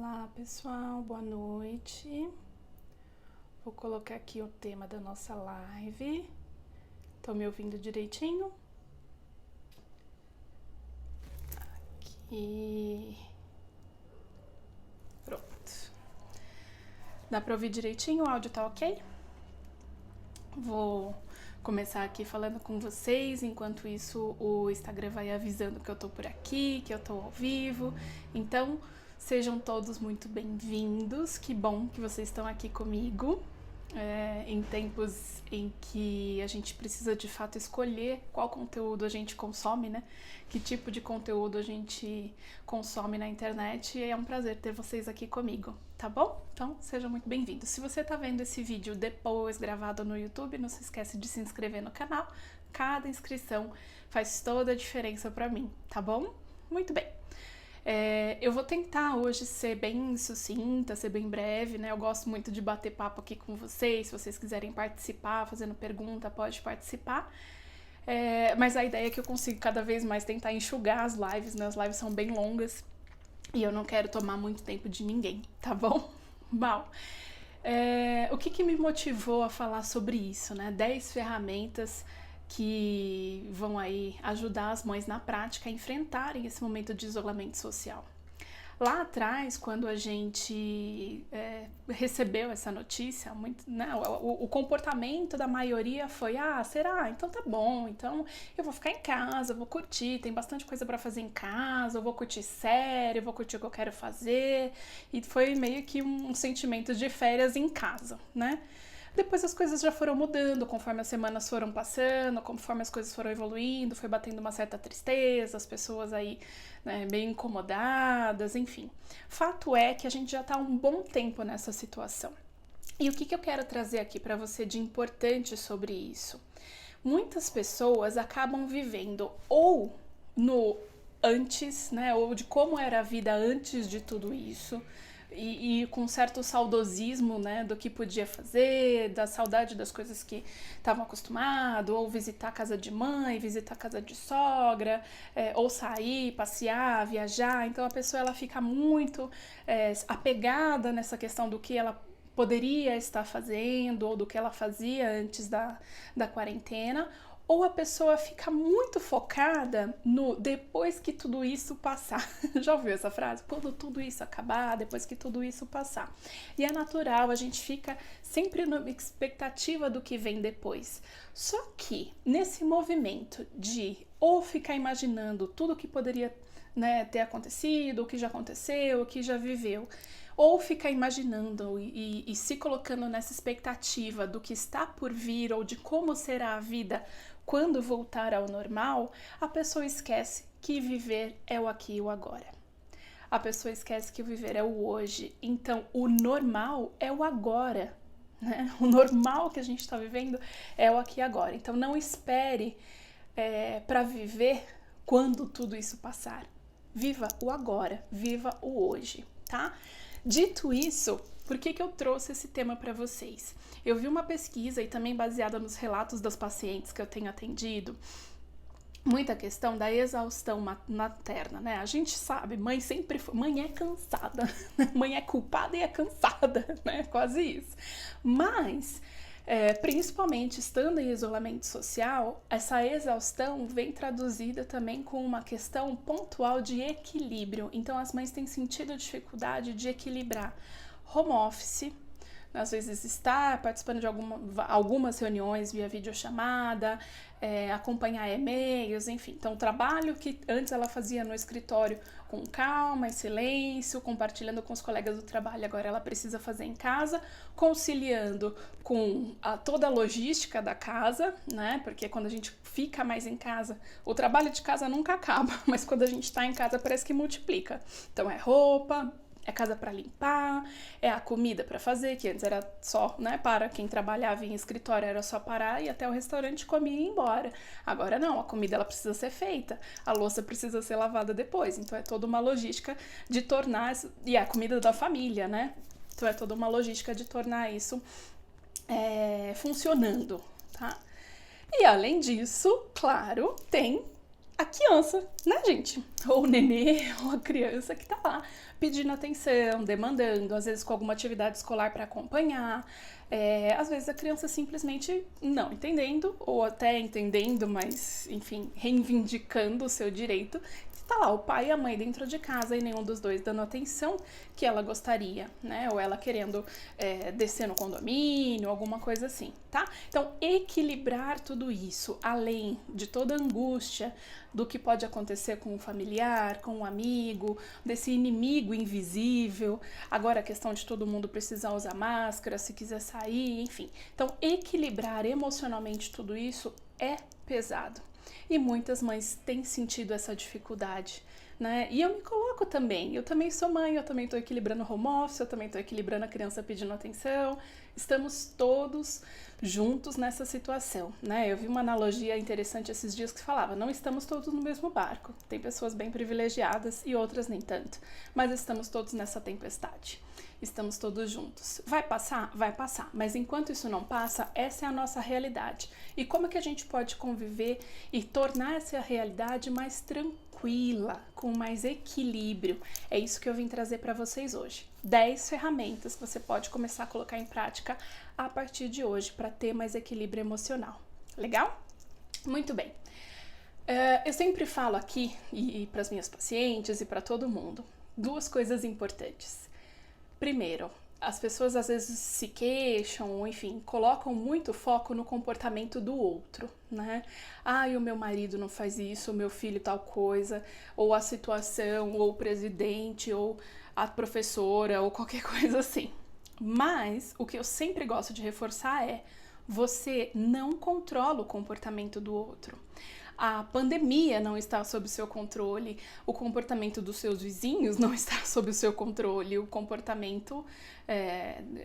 Olá pessoal, boa noite. Vou colocar aqui o tema da nossa live. Estão me ouvindo direitinho? Aqui. Pronto. Dá para ouvir direitinho? O áudio tá ok? Vou começar aqui falando com vocês. Enquanto isso, o Instagram vai avisando que eu tô por aqui, que eu tô ao vivo. Então, sejam todos muito bem-vindos. Que bom que vocês estão aqui comigo. Em tempos em que a gente precisa de fato escolher qual conteúdo a gente consome, né? Que tipo de conteúdo a gente consome na internet, e é um prazer ter vocês aqui comigo, tá bom? Então, sejam muito bem-vindos. Se você tá vendo esse vídeo depois gravado no YouTube, não se esquece de se inscrever no canal. Cada inscrição faz toda a diferença pra mim, tá bom? Muito bem. Eu vou tentar hoje ser bem sucinta, ser bem breve, né? Eu gosto muito de bater papo aqui com vocês. Se vocês quiserem participar, fazendo pergunta, pode participar. Mas a ideia é que eu consiga cada vez mais tentar enxugar as lives, né? As lives são bem longas e eu não quero tomar muito tempo de ninguém, tá bom? Bom, o que me motivou a falar sobre isso, né? 10 ferramentas que vão aí ajudar as mães na prática a enfrentarem esse momento de isolamento social. Lá atrás, quando a gente recebeu essa notícia, né, o comportamento da maioria foi: será? Então tá bom, então eu vou ficar em casa, eu vou curtir, tem bastante coisa para fazer em casa, eu vou curtir série, eu vou curtir o que eu quero fazer. E foi meio que um sentimento de férias em casa, né? Depois as coisas já foram mudando, conforme as semanas foram passando, conforme as coisas foram evoluindo, foi batendo uma certa tristeza, as pessoas aí, né, bem incomodadas, enfim. Fato é que a gente já tá há um bom tempo nessa situação. E o que eu quero trazer aqui para você de importante sobre isso? Muitas pessoas acabam vivendo ou no antes, né, ou de como era a vida antes de tudo isso, e com certo saudosismo, né, do que podia fazer, da saudade das coisas que estavam acostumado, ou visitar a casa de mãe, visitar a casa de sogra, ou sair, passear, viajar. Então a pessoa ela fica muito apegada nessa questão do que ela poderia estar fazendo, ou do que ela fazia antes da quarentena, ou a pessoa fica muito focada no depois que tudo isso passar. Já ouviu essa frase? Quando tudo isso acabar, depois que tudo isso passar. E é natural, a gente fica sempre na expectativa do que vem depois. Só que nesse movimento de ou ficar imaginando tudo que poderia, né, ter acontecido, o que já aconteceu, o que já viveu, ou ficar imaginando e se colocando nessa expectativa do que está por vir ou de como será a vida quando voltar ao normal, a pessoa esquece que viver é o aqui e o agora. A pessoa esquece que viver é o hoje. Então, o normal é o agora, né? O normal que a gente está vivendo é o aqui e agora. Então, não espere para viver quando tudo isso passar. Viva o agora, viva o hoje, tá? Dito isso, por que eu trouxe esse tema para vocês? Eu vi uma pesquisa, e também baseada nos relatos das pacientes que eu tenho atendido, muita questão da exaustão materna, né? A gente sabe, mãe sempre foi, mãe é cansada, mãe é culpada e é cansada, né? Quase isso. Mas principalmente estando em isolamento social, essa exaustão vem traduzida também com uma questão pontual de equilíbrio. Então as mães têm sentido dificuldade de equilibrar home office, às vezes estar participando de algumas reuniões via videochamada, acompanhar e-mails, enfim. Então, o trabalho que antes ela fazia no escritório com calma, em silêncio, compartilhando com os colegas do trabalho, agora ela precisa fazer em casa, conciliando com toda a logística da casa, né? Porque quando a gente fica mais em casa, o trabalho de casa nunca acaba, mas quando a gente está em casa parece que multiplica. Então, é roupa, é casa para limpar, é a comida para fazer, que antes era só, né, para quem trabalhava em escritório, era só parar e até o restaurante comia e ir embora. Agora não, a comida ela precisa ser feita, a louça precisa ser lavada depois, então é toda uma logística de tornar, e é a comida da família, né? Então é toda uma logística de tornar isso funcionando, tá? E além disso, claro, tem a criança, né, gente? Ou o nenê, ou a criança que tá lá pedindo atenção, demandando, às vezes com alguma atividade escolar para acompanhar. Às vezes a criança simplesmente não entendendo, ou até entendendo, mas, enfim, reivindicando o seu direito. Tá lá o pai e a mãe dentro de casa e nenhum dos dois dando atenção que ela gostaria, né? Ou ela querendo descer no condomínio, alguma coisa assim, tá? Então, equilibrar tudo isso, além de toda a angústia do que pode acontecer com um familiar, com um amigo, desse inimigo invisível, agora a questão de todo mundo precisar usar máscara, se quiser sair, enfim. Então, equilibrar emocionalmente tudo isso é pesado. E muitas mães têm sentido essa dificuldade, né? E eu me coloco também. Eu também sou mãe, eu também estou equilibrando o home office, eu também estou equilibrando a criança pedindo atenção. Estamos todos juntos nessa situação, né? Eu vi uma analogia interessante esses dias que falava, não estamos todos no mesmo barco. Tem pessoas bem privilegiadas e outras nem tanto, mas estamos todos nessa tempestade. Estamos todos juntos. Vai passar? Vai passar. Mas enquanto isso não passa, essa é a nossa realidade. E como é que a gente pode conviver e tornar essa realidade mais tranquila, com mais equilíbrio? É isso que eu vim trazer para vocês hoje. 10 ferramentas que você pode começar a colocar em prática a partir de hoje para ter mais equilíbrio emocional. Legal? Muito bem. Eu sempre falo aqui, e para as minhas pacientes e para todo mundo, duas coisas importantes. Primeiro, as pessoas às vezes se queixam, ou enfim, colocam muito foco no comportamento do outro, né? O meu marido não faz isso, o meu filho tal coisa, ou a situação, ou o presidente, ou a professora, ou qualquer coisa assim. Mas o que eu sempre gosto de reforçar é: você não controla o comportamento do outro. A pandemia não está sob o seu controle, o comportamento dos seus vizinhos não está sob o seu controle, o comportamento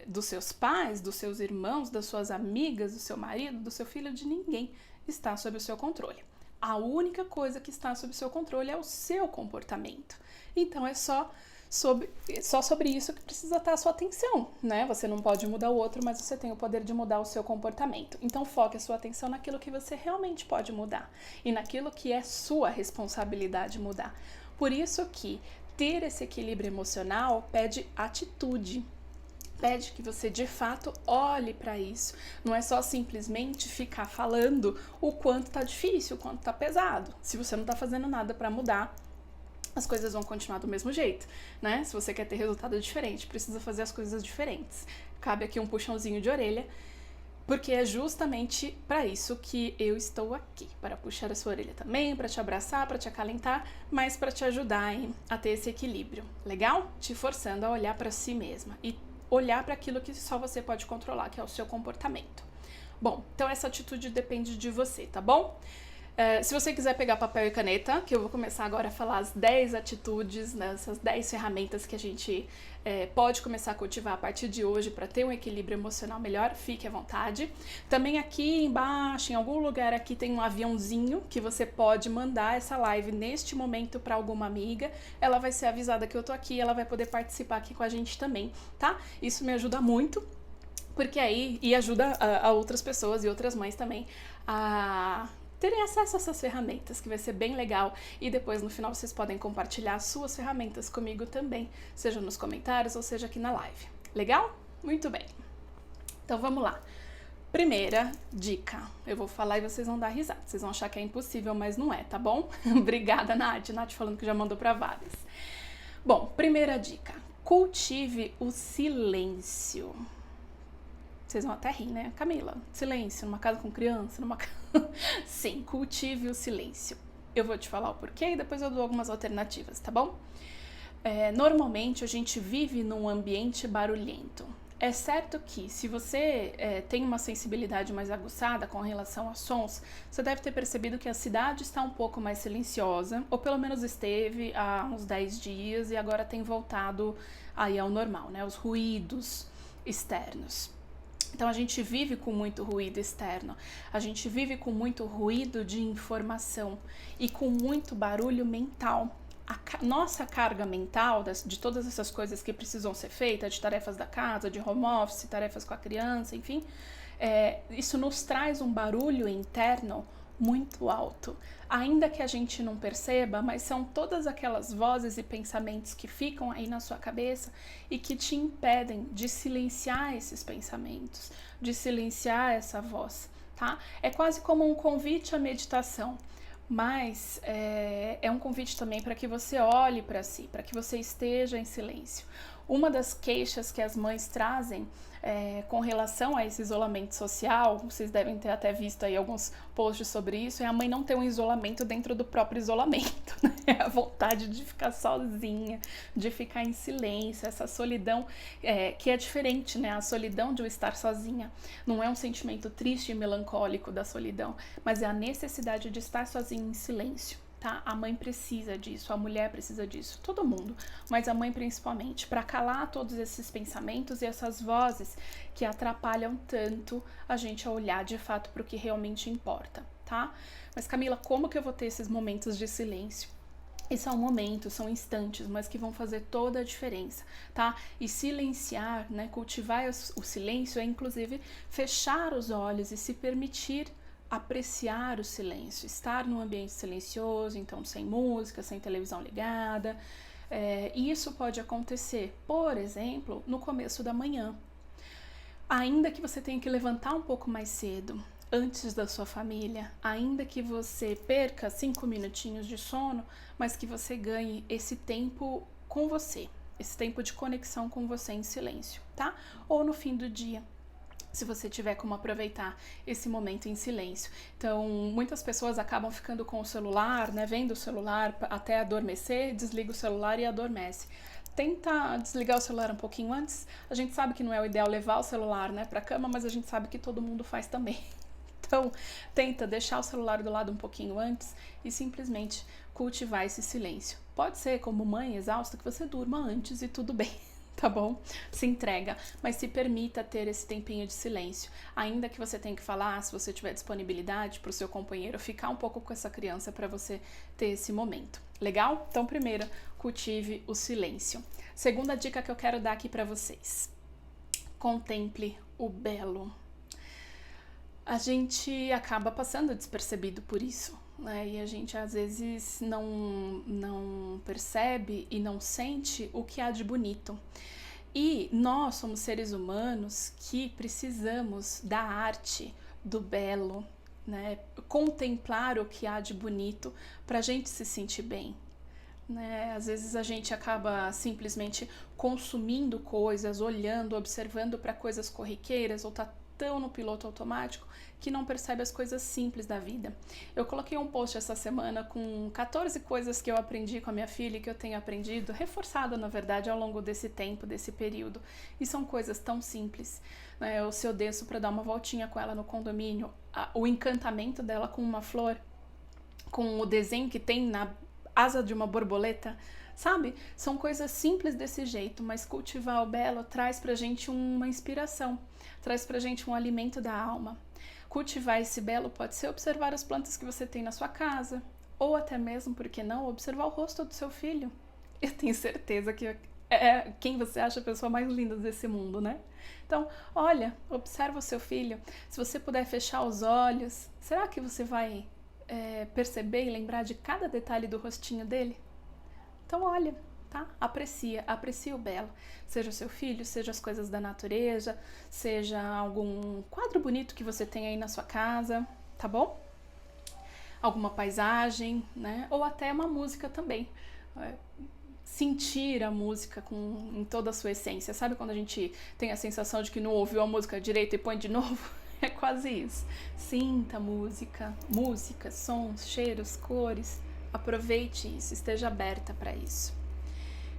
dos seus pais, dos seus irmãos, das suas amigas, do seu marido, do seu filho, de ninguém está sob o seu controle. A única coisa que está sob o seu controle é o seu comportamento. Então é só sobre isso que precisa estar a sua atenção, né? Você não pode mudar o outro, mas você tem o poder de mudar o seu comportamento. Então foque a sua atenção naquilo que você realmente pode mudar e naquilo que é sua responsabilidade mudar. Por isso que ter esse equilíbrio emocional pede atitude. Pede que você de fato olhe para isso. Não é só simplesmente ficar falando o quanto tá difícil, o quanto tá pesado. Se você não tá fazendo nada para mudar, as coisas vão continuar do mesmo jeito, né? Se você quer ter resultado diferente, precisa fazer as coisas diferentes. Cabe aqui um puxãozinho de orelha, porque é justamente para isso que eu estou aqui, para puxar a sua orelha também, para te abraçar, para te acalentar, mas para te ajudar a ter esse equilíbrio, legal? Te forçando a olhar para si mesma e olhar para aquilo que só você pode controlar, que é o seu comportamento. Bom, então essa atitude depende de você, tá bom? Se você quiser pegar papel e caneta, que eu vou começar agora a falar as 10 atitudes, né, essas 10 ferramentas que a gente pode começar a cultivar a partir de hoje para ter um equilíbrio emocional melhor, fique à vontade. Também aqui embaixo, em algum lugar aqui, tem um aviãozinho que você pode mandar essa live neste momento para alguma amiga. Ela vai ser avisada que eu tô aqui, ela vai poder participar aqui com a gente também, tá? Isso me ajuda muito, porque aí, e ajuda a outras pessoas e outras mães também a terem acesso a essas ferramentas, que vai ser bem legal. E depois, no final, vocês podem compartilhar as suas ferramentas comigo também, seja nos comentários ou seja aqui na live. Legal? Muito bem. Então, vamos lá. Primeira dica. Eu vou falar e vocês vão dar risada. Vocês vão achar que é impossível, mas não é, tá bom? Obrigada, Nath. Nath falando que já mandou para várias. Bom, primeira dica. Cultive o silêncio. Vocês vão até rir, né? Camila, silêncio, numa casa com criança, numa casa... Sim, cultive o silêncio. Eu vou te falar o porquê e depois eu dou algumas alternativas, tá bom? Normalmente a gente vive num ambiente barulhento. É certo que se você tem uma sensibilidade mais aguçada com relação a sons, você deve ter percebido que a cidade está um pouco mais silenciosa, ou pelo menos esteve há uns 10 dias e agora tem voltado aí ao normal, né? Os ruídos externos. Então a gente vive com muito ruído externo, a gente vive com muito ruído de informação e com muito barulho mental. Nossa carga mental de todas essas coisas que precisam ser feitas, de tarefas da casa, de home office, tarefas com a criança, enfim, isso nos traz um barulho interno muito alto. Ainda que a gente não perceba, mas são todas aquelas vozes e pensamentos que ficam aí na sua cabeça e que te impedem de silenciar esses pensamentos, de silenciar essa voz, tá? É quase como um convite à meditação, mas é um convite também para que você olhe para si, para que você esteja em silêncio. Uma das queixas que as mães trazem com relação a esse isolamento social, vocês devem ter até visto aí alguns posts sobre isso, é a mãe não ter um isolamento dentro do próprio isolamento, né? A vontade de ficar sozinha, de ficar em silêncio, essa solidão que é diferente, né? A solidão de eu estar sozinha não é um sentimento triste e melancólico da solidão, mas é a necessidade de estar sozinha em silêncio. Tá? A mãe precisa disso, a mulher precisa disso, todo mundo, mas a mãe principalmente, para calar todos esses pensamentos e essas vozes que atrapalham tanto a gente a olhar de fato para o que realmente importa, tá? Mas Camila, como que eu vou ter esses momentos de silêncio? E são momentos, são instantes, mas que vão fazer toda a diferença, tá? E silenciar, né, cultivar o silêncio é inclusive fechar os olhos e se permitir apreciar o silêncio, estar num ambiente silencioso, então sem música, sem televisão ligada. E isso pode acontecer, por exemplo, no começo da manhã. Ainda que você tenha que levantar um pouco mais cedo, antes da sua família, ainda que você perca 5 minutinhos de sono, mas que você ganhe esse tempo com você, esse tempo de conexão com você em silêncio, tá? Ou no fim do dia, se você tiver como aproveitar esse momento em silêncio. Então, muitas pessoas acabam ficando com o celular, né, vendo o celular até adormecer, desliga o celular e adormece. Tenta desligar o celular um pouquinho antes. A gente sabe que não é o ideal levar o celular, né, para a cama, mas a gente sabe que todo mundo faz também. Então, tenta deixar o celular do lado um pouquinho antes e simplesmente cultivar esse silêncio. Pode ser, como mãe exausta, que você durma antes e tudo bem. Tá bom? Se entrega, mas se permita ter esse tempinho de silêncio. Ainda que você tenha que falar, se você tiver disponibilidade para o seu companheiro ficar um pouco com essa criança para você ter esse momento. Legal? Então, primeiro, cultive o silêncio. Segunda dica que eu quero dar aqui para vocês. Contemple o belo. A gente acaba passando despercebido por isso, né? E a gente às vezes não percebe e não sente o que há de bonito. E nós somos seres humanos que precisamos da arte, do belo, né? Contemplar o que há de bonito para a gente se sentir bem. Né? Às vezes a gente acaba simplesmente consumindo coisas, olhando, observando para coisas corriqueiras ou tá tão no piloto automático que não percebe as coisas simples da vida. Eu coloquei um post essa semana com 14 coisas que eu aprendi com a minha filha e que eu tenho aprendido, reforçado na verdade ao longo desse tempo, desse período. E são coisas tão simples. Né? Se eu desço para dar uma voltinha com ela no condomínio, o encantamento dela com uma flor, com o desenho que tem na asa de uma borboleta, sabe? São coisas simples desse jeito, mas cultivar o belo traz pra gente uma inspiração, traz pra gente um alimento da alma. Cultivar esse belo pode ser observar as plantas que você tem na sua casa, ou até mesmo, por que não, observar o rosto do seu filho. Eu tenho certeza que é quem você acha a pessoa mais linda desse mundo, né? Então, olha, observa o seu filho. Se você puder fechar os olhos, será que você vai perceber e lembrar de cada detalhe do rostinho dele? Então olha, tá? Aprecia o belo. Seja o seu filho, seja as coisas da natureza, seja algum quadro bonito que você tem aí na sua casa, tá bom? Alguma paisagem, né? Ou até uma música também. Sentir a música em toda a sua essência. Sabe quando a gente tem a sensação de que não ouviu a música direito e põe de novo? É quase isso. Sinta a música, sons, cheiros, cores. Aproveite isso, esteja aberta para isso.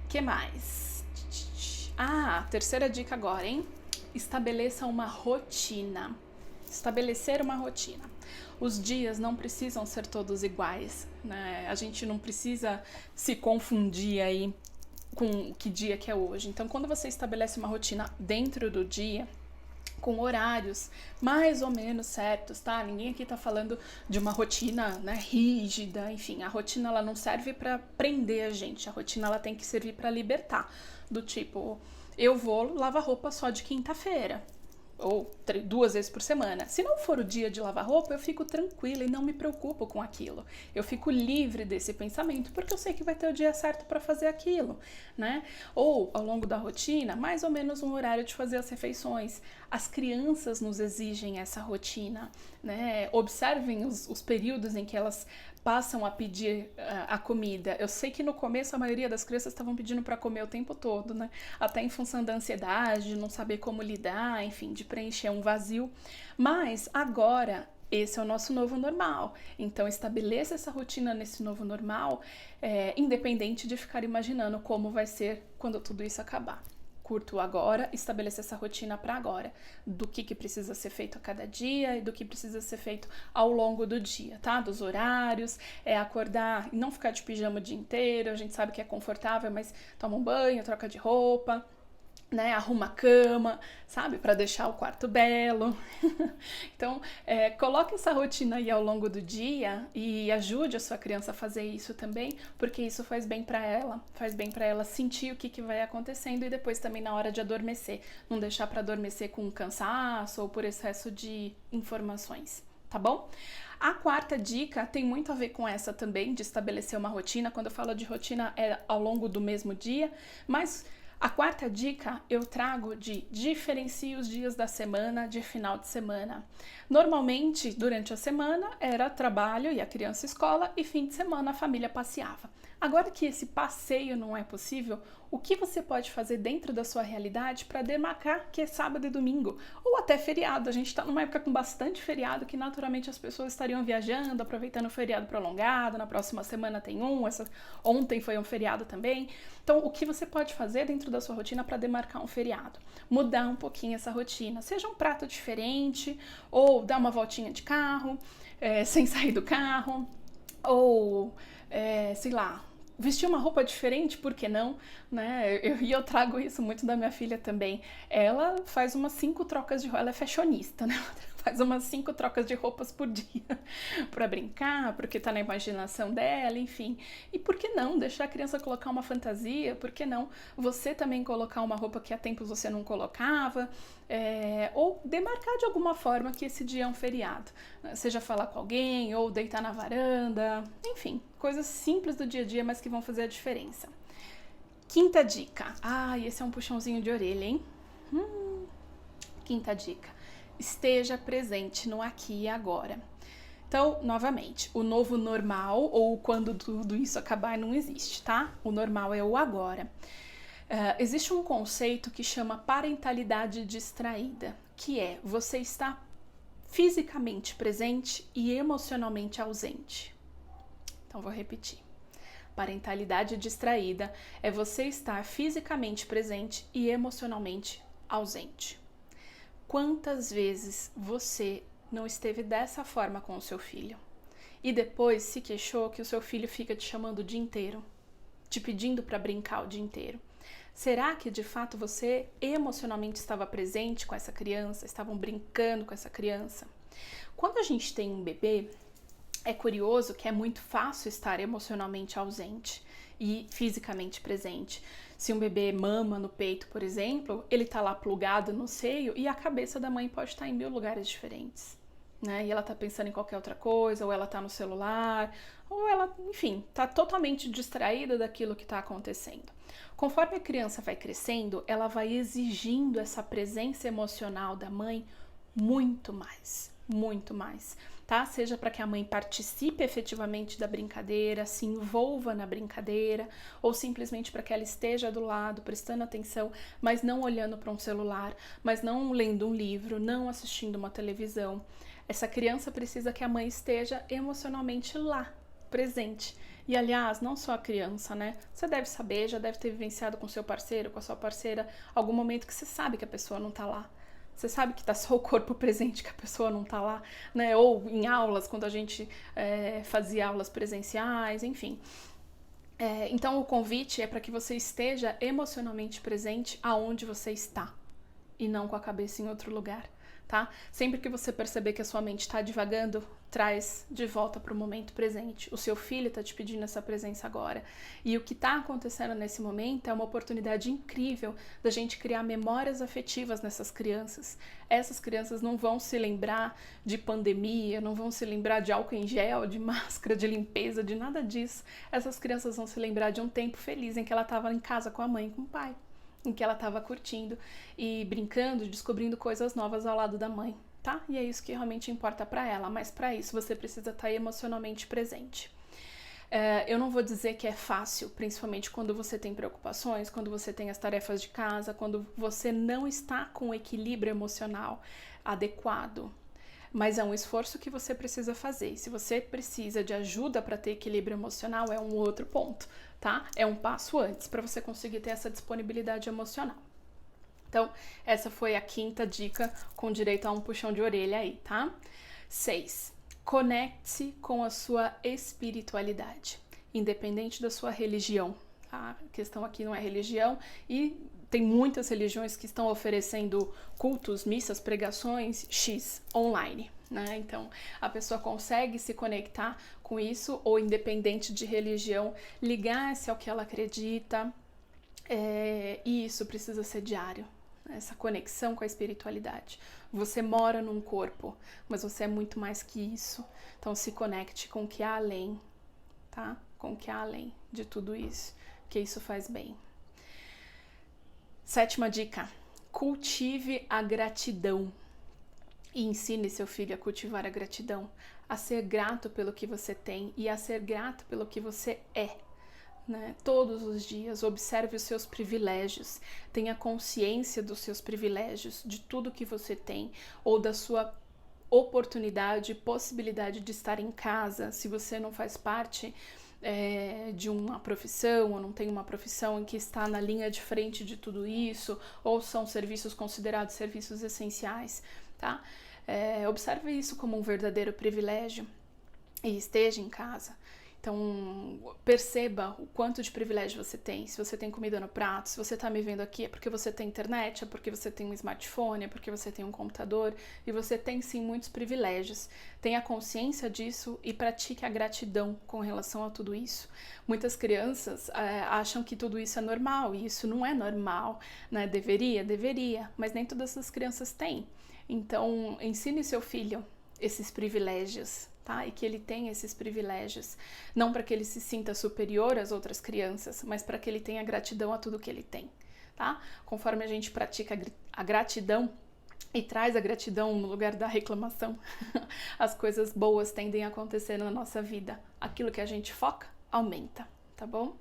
Que mais? Terceira dica agora, hein? Estabeleça uma rotina. Estabelecer uma rotina. Os dias não precisam ser todos iguais, né? A gente não precisa se confundir aí com que dia que é hoje. Então, quando você estabelece uma rotina dentro do dia, com horários mais ou menos certos, tá? Ninguém aqui tá falando de uma rotina, né, rígida, enfim, a rotina ela não serve para prender a gente, a rotina ela tem que servir para libertar, do tipo, eu vou lavar roupa só de quinta-feira, ou 2 vezes por semana. Se não for o dia de lavar roupa, eu fico tranquila e não me preocupo com aquilo. Eu fico livre desse pensamento, porque eu sei que vai ter o dia certo para fazer aquilo, né? Ou, ao longo da rotina, mais ou menos um horário de fazer as refeições. As crianças nos exigem essa rotina, né? Observem os períodos em que elas passam a pedir a comida. Eu sei que no começo a maioria das crianças estavam pedindo para comer o tempo todo, né? Até em função da ansiedade, de não saber como lidar, enfim, de preencher um vazio. Mas agora esse é o nosso novo normal. Então estabeleça essa rotina nesse novo normal, independente de ficar imaginando como vai ser quando tudo isso acabar. Curto agora, estabelecer essa rotina para agora, do que precisa ser feito a cada dia e do que precisa ser feito ao longo do dia, tá? Dos horários, acordar e não ficar de pijama o dia inteiro, a gente sabe que é confortável, mas toma um banho, troca de roupa, né, arruma a cama, sabe, para deixar o quarto belo. Então, coloque essa rotina aí ao longo do dia e ajude a sua criança a fazer isso também, porque isso faz bem para ela sentir o que vai acontecendo e depois também na hora de adormecer, não deixar para adormecer com cansaço ou por excesso de informações, tá bom? A quarta dica tem muito a ver com essa também, de estabelecer uma rotina. Quando eu falo de rotina é ao longo do mesmo dia, mas a quarta dica eu trago de diferencie os dias da semana de final de semana. Normalmente, durante a semana, era trabalho e a criança escola e fim de semana a família passeava. Agora que esse passeio não é possível, o que você pode fazer dentro da sua realidade para demarcar que é sábado e domingo? Ou até feriado. A gente está numa época com bastante feriado que naturalmente as pessoas estariam viajando, aproveitando o feriado prolongado. Na próxima semana tem ontem foi um feriado também. Então, o que você pode fazer dentro da sua rotina para demarcar um feriado? Mudar um pouquinho essa rotina. Seja um prato diferente, ou dar uma voltinha de carro, sem sair do carro, ou, sei lá, vestir uma roupa diferente, por que não? Né? Eu trago isso muito da minha filha também. Ela faz umas 5 trocas de roupa, ela é fashionista, né? Faz umas 5 trocas de roupas por dia para brincar, porque tá na imaginação dela, enfim. E por que não deixar a criança colocar uma fantasia? Por que não você também colocar uma roupa que há tempos você não colocava? Ou demarcar de alguma forma que esse dia é um feriado. Seja falar com alguém, ou deitar na varanda, enfim, coisas simples do dia a dia, mas que vão fazer a diferença. Quinta dica. Esse é um puxãozinho de orelha, hein? Quinta dica. Esteja presente no aqui e agora. Então, novamente, o novo normal, ou quando tudo isso acabar, não existe, tá? O normal é o agora. Existe um conceito que chama parentalidade distraída, que é você estar fisicamente presente e emocionalmente ausente. Então, vou repetir. Parentalidade distraída é você estar fisicamente presente e emocionalmente ausente. Quantas vezes você não esteve dessa forma com o seu filho e depois se queixou que o seu filho fica te chamando o dia inteiro, te pedindo para brincar o dia inteiro? Será que de fato você emocionalmente estava presente com essa criança, estavam brincando com essa criança? Quando a gente tem um bebê, é curioso que é muito fácil estar emocionalmente ausente e fisicamente presente. Se um bebê mama no peito, por exemplo, ele tá lá plugado no seio e a cabeça da mãe pode estar em 1000 lugares diferentes, né? E ela tá pensando em qualquer outra coisa, ou ela tá no celular, ou ela, enfim, tá totalmente distraída daquilo que tá acontecendo. Conforme a criança vai crescendo, ela vai exigindo essa presença emocional da mãe muito mais, tá? Seja para que a mãe participe efetivamente da brincadeira, se envolva na brincadeira, ou simplesmente para que ela esteja do lado, prestando atenção, mas não olhando para um celular, mas não lendo um livro, não assistindo uma televisão. Essa criança precisa que a mãe esteja emocionalmente lá, presente. E aliás, não só a criança, né? Você deve saber, já deve ter vivenciado com seu parceiro, com a sua parceira, algum momento que você sabe que a pessoa não tá lá. Você sabe que tá só o corpo presente, que a pessoa não tá lá, né? Ou em aulas, quando a gente fazia aulas presenciais, enfim. Então, o convite é para que você esteja emocionalmente presente aonde você está e não com a cabeça em outro lugar, tá? Sempre que você perceber que a sua mente está divagando, traz de volta para o momento presente. O seu filho está te pedindo essa presença agora. E o que está acontecendo nesse momento é uma oportunidade incrível da gente criar memórias afetivas nessas crianças. Essas crianças não vão se lembrar de pandemia, não vão se lembrar de álcool em gel, de máscara, de limpeza, de nada disso. Essas crianças vão se lembrar de um tempo feliz em que ela estava em casa com a mãe e com o pai, em que ela estava curtindo e brincando, descobrindo coisas novas ao lado da mãe, tá? E é isso que realmente importa para ela, mas para isso você precisa estar emocionalmente presente. Eu não vou dizer que é fácil, principalmente quando você tem preocupações, quando você tem as tarefas de casa, quando você não está com o equilíbrio emocional adequado, mas é um esforço que você precisa fazer. E se você precisa de ajuda para ter equilíbrio emocional, é um outro ponto, tá? É um passo antes para você conseguir ter essa disponibilidade emocional. Então, essa foi a 5ª dica com direito a um puxão de orelha aí, tá? 6. Conecte-se com a sua espiritualidade, independente da sua religião. A questão aqui não é religião e tem muitas religiões que estão oferecendo cultos, missas, pregações X online, né? Então, a pessoa consegue se conectar com isso ou, independente de religião, ligar-se ao que ela acredita. E isso precisa ser diário. Essa conexão com a espiritualidade. Você mora num corpo, mas você é muito mais que isso. Então se conecte com o que há além, tá? Com o que há além de tudo isso, que isso faz bem. 7ª dica: cultive a gratidão. E ensine seu filho a cultivar a gratidão, a ser grato pelo que você tem e a ser grato pelo que você é. Né? Todos os dias, observe os seus privilégios, tenha consciência dos seus privilégios, de tudo que você tem, ou da sua oportunidade, possibilidade de estar em casa, se você não faz parte de uma profissão, ou não tem uma profissão em que está na linha de frente de tudo isso, ou são serviços considerados serviços essenciais, tá? Observe isso como um verdadeiro privilégio e esteja em casa. Então, perceba o quanto de privilégio você tem. Se você tem comida no prato, se você está me vendo aqui, é porque você tem internet, é porque você tem um smartphone, é porque você tem um computador, e você tem sim muitos privilégios. Tenha consciência disso e pratique a gratidão com relação a tudo isso. Muitas crianças acham que tudo isso é normal, e isso não é normal, né? Deveria, mas nem todas as crianças têm. Então, ensine seu filho esses privilégios, tá? E que ele tenha esses privilégios, não para que ele se sinta superior às outras crianças, mas para que ele tenha gratidão a tudo que ele tem, tá? Conforme a gente pratica a gratidão e traz a gratidão no lugar da reclamação, as coisas boas tendem a acontecer na nossa vida. Aquilo que a gente foca, aumenta, tá bom?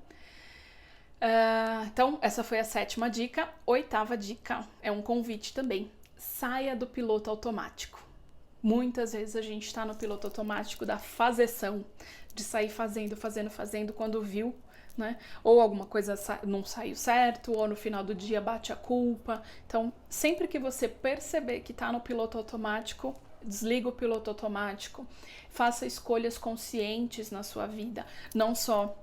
Então, essa foi a 7ª dica. 8ª dica é um convite também. Saia do piloto automático. Muitas vezes a gente está no piloto automático da fazeção, de sair fazendo, quando viu, né? Ou alguma coisa não saiu certo, ou no final do dia bate a culpa. Então, sempre que você perceber que está no piloto automático, desliga o piloto automático, faça escolhas conscientes na sua vida, não só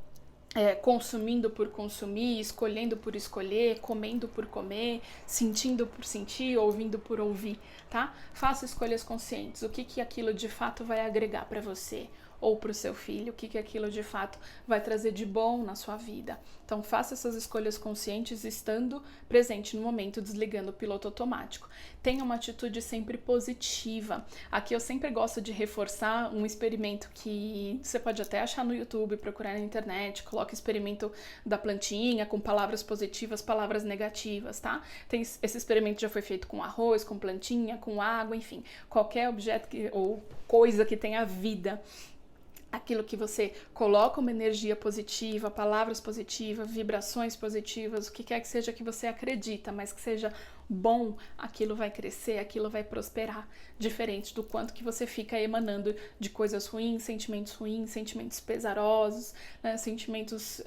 consumindo por consumir, escolhendo por escolher, comendo por comer, sentindo por sentir, ouvindo por ouvir, tá? Faça escolhas conscientes. O que aquilo de fato vai agregar para você ou para o seu filho? O que aquilo de fato vai trazer de bom na sua vida? Então, faça essas escolhas conscientes estando presente no momento, desligando o piloto automático. Tenha uma atitude sempre positiva. Aqui eu sempre gosto de reforçar um experimento que você pode até achar no YouTube, procurar na internet, coloca experimento da plantinha com palavras positivas, palavras negativas, tá? Esse experimento já foi feito com arroz, com plantinha, com água, enfim, qualquer objeto ou coisa que tenha vida. Aquilo que você coloca uma energia positiva, palavras positivas, vibrações positivas, o que quer que seja que você acredita, mas que seja bom, aquilo vai crescer, aquilo vai prosperar, diferente do quanto que você fica emanando de coisas ruins, sentimentos pesarosos, né, sentimentos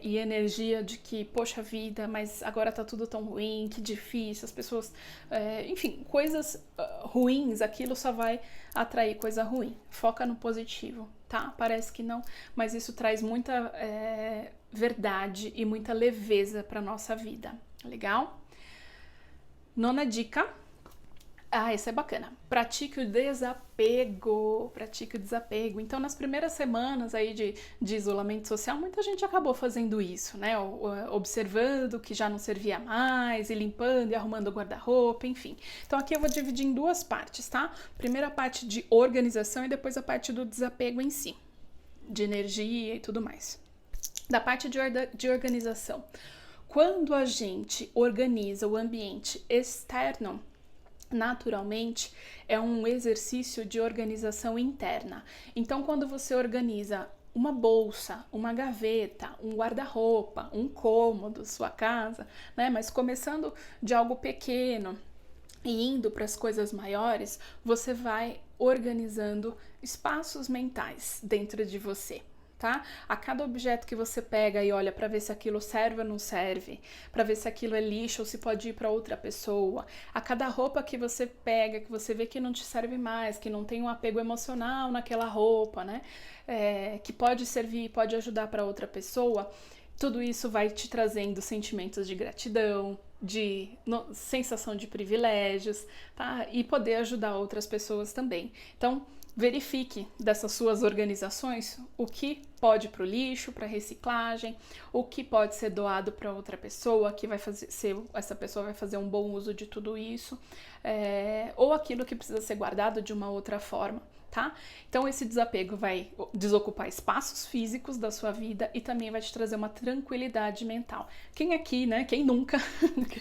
e energia de que, poxa vida, mas agora tá tudo tão ruim, que difícil, as pessoas, enfim, coisas ruins, aquilo só vai atrair coisa ruim. Foca no positivo, tá? Parece que não, mas isso traz muita verdade e muita leveza para nossa vida, legal? 9ª dica, Ah, isso é bacana. Pratique o desapego. Pratique o desapego. Então, nas primeiras semanas aí de isolamento social, muita gente acabou fazendo isso, né? Observando que já não servia mais, e limpando e arrumando o guarda-roupa, enfim. Então, aqui eu vou dividir em duas partes, tá? Primeira parte de organização e depois a parte do desapego em si, de energia e tudo mais. Da parte de organização. Quando a gente organiza o ambiente externo, naturalmente, é um exercício de organização interna. Então, quando você organiza uma bolsa, uma gaveta, um guarda-roupa, um cômodo, sua casa, né? Mas começando de algo pequeno e indo para as coisas maiores, você vai organizando espaços mentais dentro de você. Tá? A cada objeto que você pega e olha para ver se aquilo serve ou não serve, para ver se aquilo é lixo ou se pode ir para outra pessoa, a cada roupa que você pega, que você vê que não te serve mais, que não tem um apego emocional naquela roupa, né? Que pode servir, pode ajudar para outra pessoa, tudo isso vai te trazendo sentimentos de gratidão, de sensação de privilégios, tá? E poder ajudar outras pessoas também. Então, verifique dessas suas organizações o que pode ir para o lixo, para reciclagem, o que pode ser doado para outra pessoa, que vai fazer, essa pessoa vai fazer um bom uso de tudo isso, ou aquilo que precisa ser guardado de uma outra forma, tá? Então esse desapego vai desocupar espaços físicos da sua vida e também vai te trazer uma tranquilidade mental. Quem aqui, né? Quem nunca,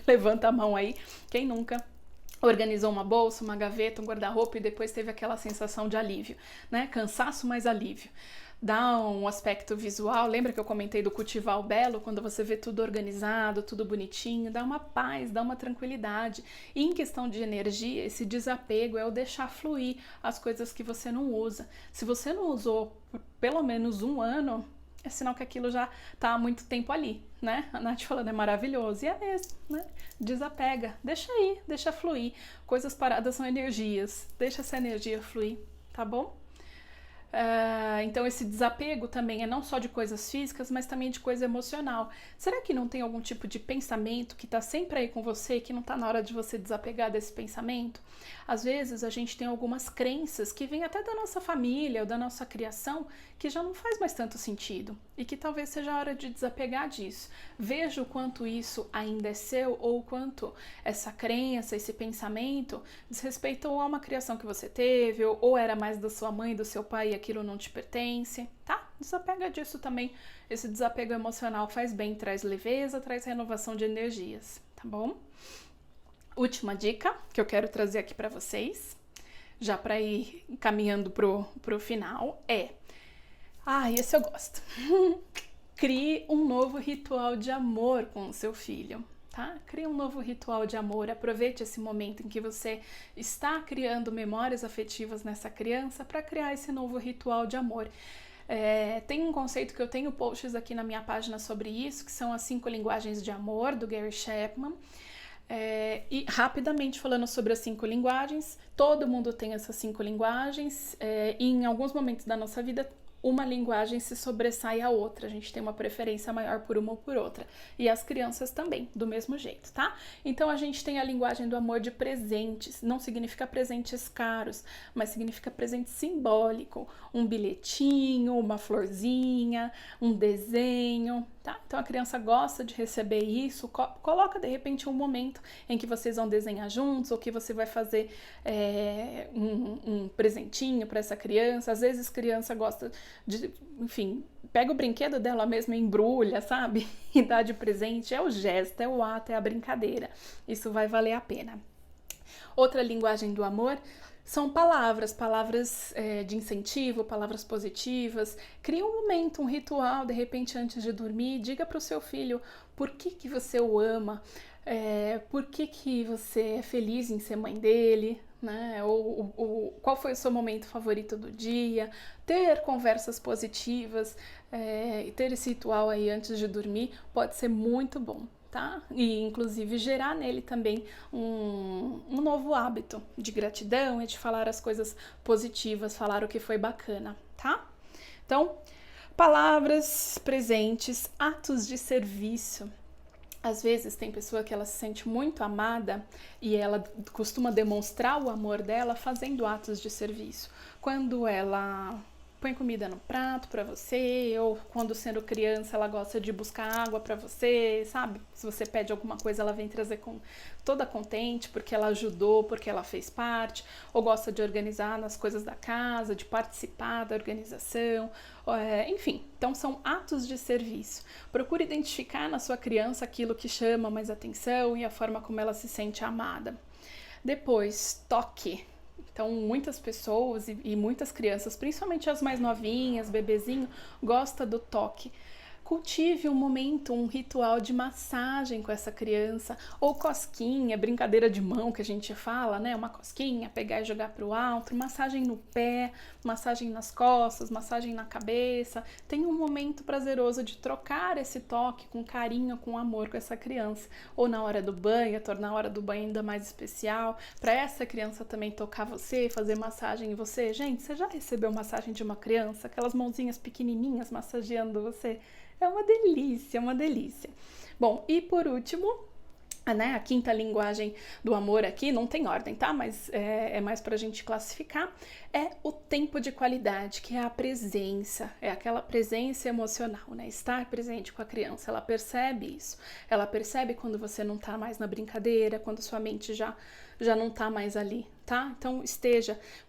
levanta a mão aí, quem nunca organizou uma bolsa, uma gaveta, um guarda-roupa e depois teve aquela sensação de alívio, né? Cansaço mais alívio. Dá um aspecto visual, lembra que eu comentei do cultivar o belo? Quando você vê tudo organizado, tudo bonitinho, dá uma paz, dá uma tranquilidade. E em questão de energia, esse desapego é o deixar fluir as coisas que você não usa. Se você não usou por pelo menos um ano, é sinal que aquilo já tá há muito tempo ali, né? A Nath falando, é maravilhoso, e é mesmo, né? Desapega, deixa aí, deixa fluir. Coisas paradas são energias, deixa essa energia fluir, tá bom? Então esse desapego também é não só de coisas físicas, mas também de coisa emocional. Será que não tem algum tipo de pensamento que está sempre aí com você, que não está na hora de você desapegar desse pensamento? Às vezes a gente tem algumas crenças que vêm até da nossa família ou da nossa criação que já não faz mais tanto sentido e que talvez seja a hora de desapegar disso. Veja o quanto isso ainda é seu ou o quanto essa crença, esse pensamento desrespeitou a uma criação que você teve ou era mais da sua mãe, do seu pai e aquilo não te pertence, tá? Desapega disso também. Esse desapego emocional faz bem, traz leveza, traz renovação de energias, tá bom? Última dica que eu quero trazer aqui para vocês, já para ir caminhando pro final, esse eu gosto. Crie um novo ritual de amor com o seu filho, tá? Crie um novo ritual de amor, aproveite esse momento em que você está criando memórias afetivas nessa criança para criar esse novo ritual de amor. Tem um conceito que eu tenho posts aqui na minha página sobre isso, que são as 5 linguagens de amor, do Gary Chapman. E rapidamente falando sobre as 5 linguagens, todo mundo tem essas 5 linguagens, e em alguns momentos da nossa vida uma linguagem se sobressai à outra, a gente tem uma preferência maior por uma ou por outra, e as crianças também, do mesmo jeito, tá? Então a gente tem a linguagem do amor de presentes, não significa presentes caros, mas significa presente simbólico, um bilhetinho, uma florzinha, um desenho, tá? Então a criança gosta de receber isso, coloca de repente um momento em que vocês vão desenhar juntos, ou que você vai fazer um presentinho para essa criança. Às vezes a criança gosta de, enfim, pega o brinquedo dela mesma, embrulha, sabe? E dá de presente. É o gesto, é o ato, é a brincadeira. Isso vai valer a pena. Outra linguagem do amor são palavras de incentivo, palavras positivas. Cria um momento, um ritual, de repente antes de dormir, diga para o seu filho por que você o ama, por que você é feliz em ser mãe dele, né? Ou qual foi o seu momento favorito do dia. Ter conversas positivas e ter esse ritual aí antes de dormir pode ser muito bom. Tá? E inclusive gerar nele também um novo hábito de gratidão e de falar as coisas positivas, falar o que foi bacana, tá? Então, palavras, presentes, atos de serviço. Às vezes tem pessoa que ela se sente muito amada e ela costuma demonstrar o amor dela fazendo atos de serviço. Quando ela põe comida no prato para você, ou quando sendo criança ela gosta de buscar água para você, sabe? Se você pede alguma coisa, ela vem trazer toda contente porque ela ajudou, porque ela fez parte, ou gosta de organizar nas coisas da casa, de participar da organização, enfim. Então são atos de serviço. Procure identificar na sua criança aquilo que chama mais atenção e a forma como ela se sente amada. Depois, toque. Então, muitas pessoas e muitas crianças, principalmente as mais novinhas, bebezinho, gostam do toque. Cultive um momento, um ritual de massagem com essa criança, ou cosquinha, brincadeira de mão que a gente fala, né? Uma cosquinha, pegar e jogar para o alto, massagem no pé, massagem nas costas, massagem na cabeça. Tem um momento prazeroso de trocar esse toque com carinho, com amor com essa criança. Ou na hora do banho, tornar a hora do banho ainda mais especial, para essa criança também tocar você, fazer massagem em você. Gente, você já recebeu massagem de uma criança? Aquelas mãozinhas pequenininhas massageando você? É uma delícia, uma delícia. Bom, e por último, né, a quinta linguagem do amor aqui, não tem ordem, tá? Mas é mais pra gente classificar, é o tempo de qualidade, que é a presença, é aquela presença emocional, né? Estar presente com a criança, ela percebe isso. Ela percebe quando você não tá mais na brincadeira, quando sua mente já não tá mais ali, tá? Então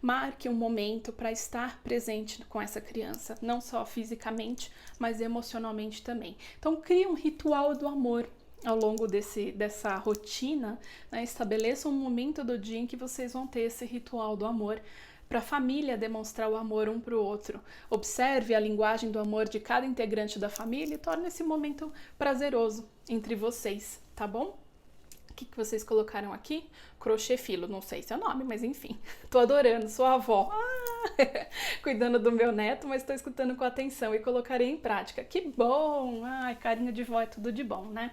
marque um momento para estar presente com essa criança, não só fisicamente, mas emocionalmente também. Então crie um ritual do amor ao longo dessa rotina, né? Estabeleça um momento do dia em que vocês vão ter esse ritual do amor, para a família demonstrar o amor um para o outro. Observe a linguagem do amor de cada integrante da família e torne esse momento prazeroso entre vocês, tá bom? O que vocês colocaram aqui? Crochê filo, não sei se é o nome, mas enfim. Tô adorando, sou a avó. Cuidando do meu neto, mas tô escutando com atenção e colocarei em prática. Que bom! Ai, carinho de vó é tudo de bom, né?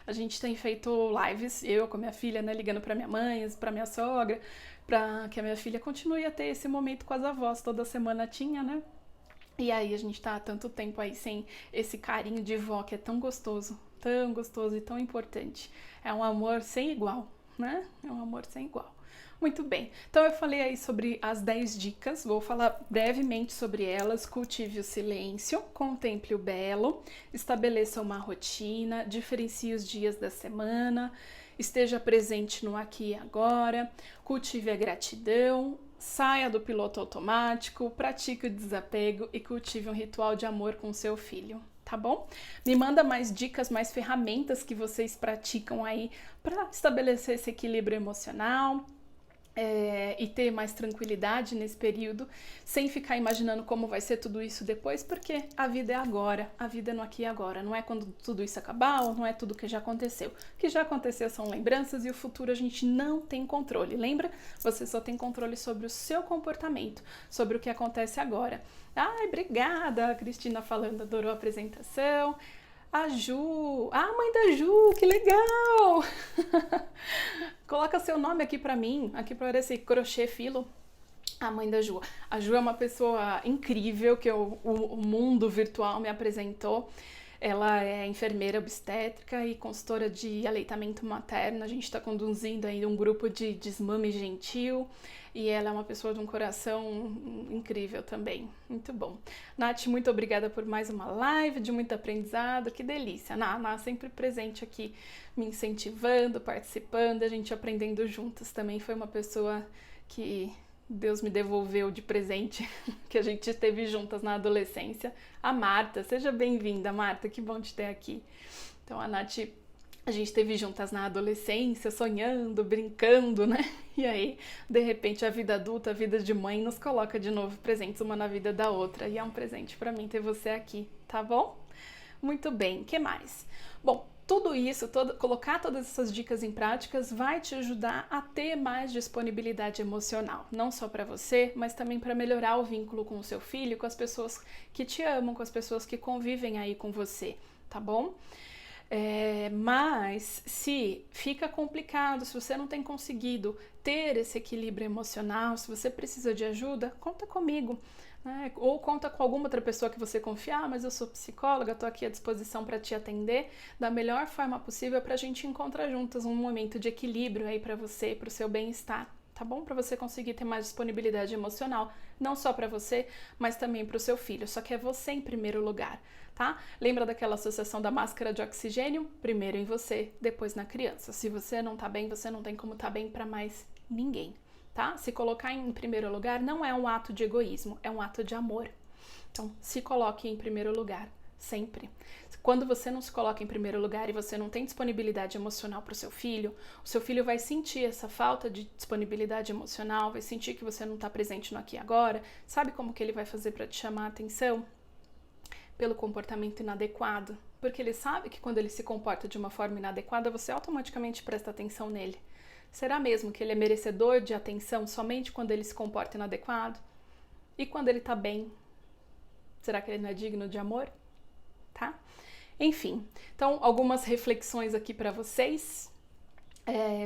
A gente tem feito lives, eu com a minha filha, né, ligando para minha mãe, para minha sogra, para que a minha filha continue a ter esse momento com as avós. Toda semana tinha, né? E aí a gente tá há tanto tempo aí sem esse carinho de vó que é tão gostoso e tão importante. É um amor sem igual, né? É um amor sem igual. Muito bem, então eu falei aí sobre as 10 dicas, vou falar brevemente sobre elas. Cultive o silêncio, contemple o belo, estabeleça uma rotina, diferencie os dias da semana, esteja presente no aqui e agora, cultive a gratidão, saia do piloto automático, pratique o desapego e cultive um ritual de amor com seu filho. Tá bom? Me manda mais dicas, mais ferramentas que vocês praticam aí para estabelecer esse equilíbrio emocional, e ter mais tranquilidade nesse período, sem ficar imaginando como vai ser tudo isso depois, porque a vida é agora, a vida é no aqui e agora, não é quando tudo isso acabar, ou não é tudo que já aconteceu. O que já aconteceu são lembranças e o futuro a gente não tem controle, lembra? Você só tem controle sobre o seu comportamento, sobre o que acontece agora. Ai, obrigada, a Cristina falando, adorou a apresentação. A Ju, a mãe da Ju, que legal! Coloca seu nome aqui pra mim, aqui para esse crochê filo. A mãe da Ju. A Ju é uma pessoa incrível que o mundo virtual me apresentou. Ela é enfermeira obstétrica e consultora de aleitamento materno. A gente está conduzindo aí um grupo de desmame gentil e ela é uma pessoa de um coração incrível também. Muito bom. Nath, muito obrigada por mais uma live de muito aprendizado. Que delícia. Nath sempre presente aqui, me incentivando, participando, a gente aprendendo juntas. Também foi uma pessoa que Deus me devolveu de presente, que a gente esteve juntas na adolescência. A Marta, seja bem-vinda, Marta, que bom te ter aqui. Então, a Nath, a gente esteve juntas na adolescência, sonhando, brincando, né? E aí, de repente, a vida adulta, a vida de mãe, nos coloca de novo presentes uma na vida da outra. E é um presente para mim ter você aqui, tá bom? Muito bem, o que mais? Bom, tudo isso, colocar todas essas dicas em práticas vai te ajudar a ter mais disponibilidade emocional, não só para você, mas também para melhorar o vínculo com o seu filho, com as pessoas que te amam, com as pessoas que convivem aí com você, tá bom? Mas se fica complicado, se você não tem conseguido ter esse equilíbrio emocional, se você precisa de ajuda, conta comigo, né? Ou conta com alguma outra pessoa que você confiar, mas eu sou psicóloga, estou aqui à disposição para te atender da melhor forma possível para a gente encontrar juntas um momento de equilíbrio aí para você, para o seu bem-estar. Tá bom? Para você conseguir ter mais disponibilidade emocional, não só para você, mas também para o seu filho. Só que é você em primeiro lugar, tá? Lembra daquela associação da máscara de oxigênio? Primeiro em você, depois na criança. Se você não tá bem, você não tem como tá bem para mais ninguém, tá? Se colocar em primeiro lugar não é um ato de egoísmo, é um ato de amor. Então, se coloque em primeiro lugar, sempre. Quando você não se coloca em primeiro lugar e você não tem disponibilidade emocional para o seu filho vai sentir essa falta de disponibilidade emocional, vai sentir que você não está presente no aqui e agora. Sabe como que ele vai fazer para te chamar a atenção? Pelo comportamento inadequado. Porque ele sabe que quando ele se comporta de uma forma inadequada, você automaticamente presta atenção nele. Será mesmo que ele é merecedor de atenção somente quando ele se comporta inadequado? E quando ele está bem? Será que ele não é digno de amor? Tá? Enfim, então algumas reflexões aqui para vocês.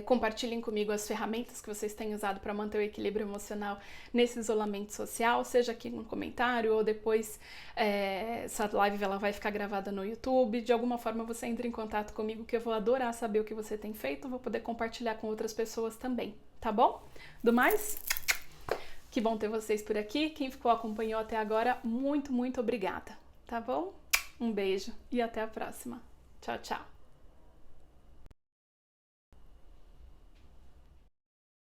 Compartilhem comigo as ferramentas que vocês têm usado para manter o equilíbrio emocional nesse isolamento social, seja aqui no comentário ou depois essa live ela vai ficar gravada no YouTube. De alguma forma você entra em contato comigo que eu vou adorar saber o que você tem feito, vou poder compartilhar com outras pessoas também, tá bom? Do mais, que bom ter vocês por aqui. Quem acompanhou até agora, muito, muito obrigada, tá bom? Um beijo e até a próxima. Tchau, tchau.